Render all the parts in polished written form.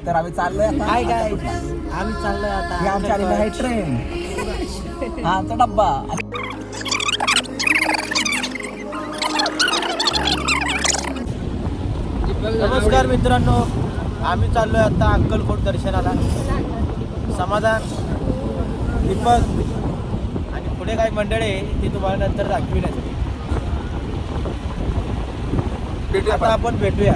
तर आम्ही चाललोय आता. काय आम्ही चाललोय आता. हे आमच्या आलेलं आहे ट्रेन. हा आमचा डब्बा. नमस्कार मित्रांनो, आम्ही चाललोय आता अक्कलकोट दर्शनाला. समाधान, दीपक आणि पुढे काही मंडळी आहे ती तुम्हाला नंतर दाखविण्यात. आता आपण भेटूया.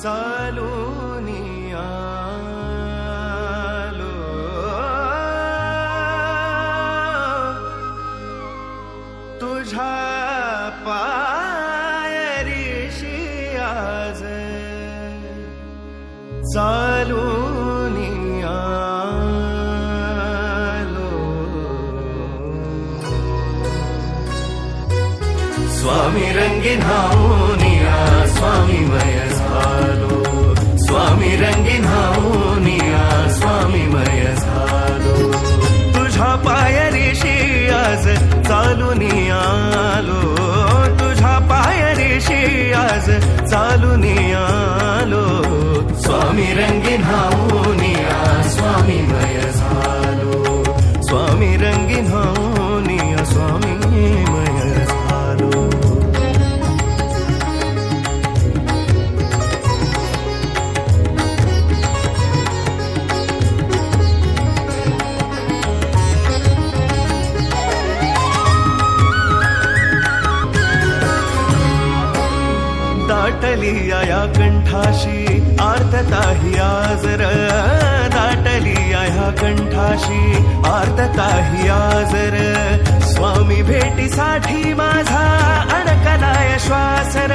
चालूनी आलो तुझ्या पायरीशी आज चालूनी आलो. स्वामी रंगीन हाऊनिया स्वामी मय झालो. स्वामी रंगीन हाऊनिया स्वामी मय झालो. तुझ्या पायरीशी आज चालूनी आलो. तुझ्या पायरीशी आज चालूनी आलो. स्वामी रंगीन हाऊनिया स्वामी मय झालो. स्वामी रंगीन हाऊनिया स्वामी मय झालो. दाटली या कंठाशी आर्तता ही आजर. दाटली या कंठाशी आर्तता ही आजर. स्वामी भेटीसाठी माझा अडकलाय श्वासर.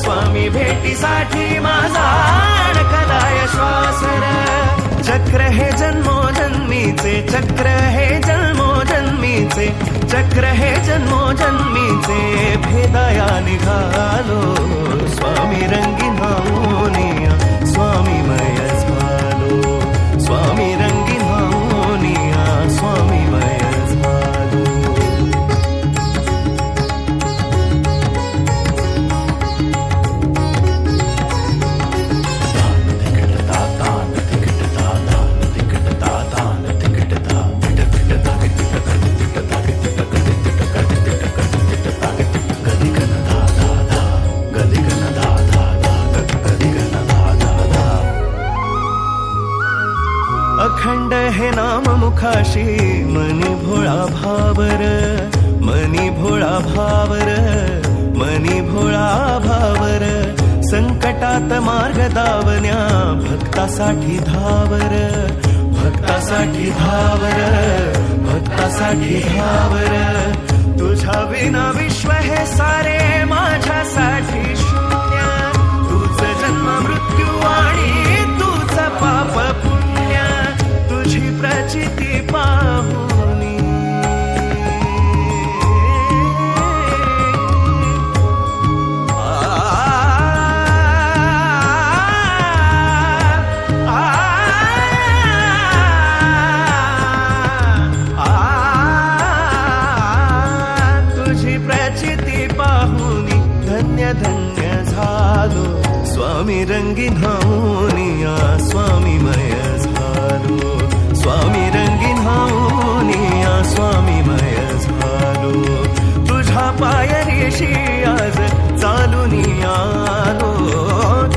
स्वामी भेटीसाठी माझा अडकलाय श्वासर. चक्र हे जन्मोजन्मीचे, चक्र हे जन्मोजन्मीचे, चक्र हे जन्मोजन्मीचे भेदाया निघालो. स्वामी रंगीन हाऊनिया स्वामी मय झालो. स्वामी रंगीन हाऊनिया स्वामी मय झालो. अखंड हे नाम मुखाशी मनी भोळा भावर. मनी भोळा भावर. मनी भोळा भावर. संकटात मार्ग दावण्या भक्तासाठी धावर. भक्तासाठी धावर. भक्तासाठी धावर. तुझ्या विना विश्व हे सारे माझ्यासाठी शून्य. तुझ जन्म मृत्यू आणि तुझ पाप पुण्य. तुझी प्रचिती पाहुनी तुझी प्रचिती पाहुनी धन्य धन्य झालो. स्वामी रंगीन हाऊनिया स्वामी मय झालो. स्वामी रंगीन हाऊनिया स्वामी मय झालो. तुझ्या पायरीशी आज चालूनी आलो.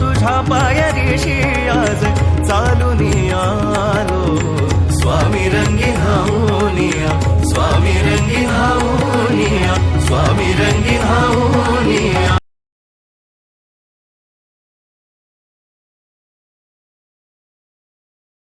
तुझ्या पायरीशी आज चालूनी आलो.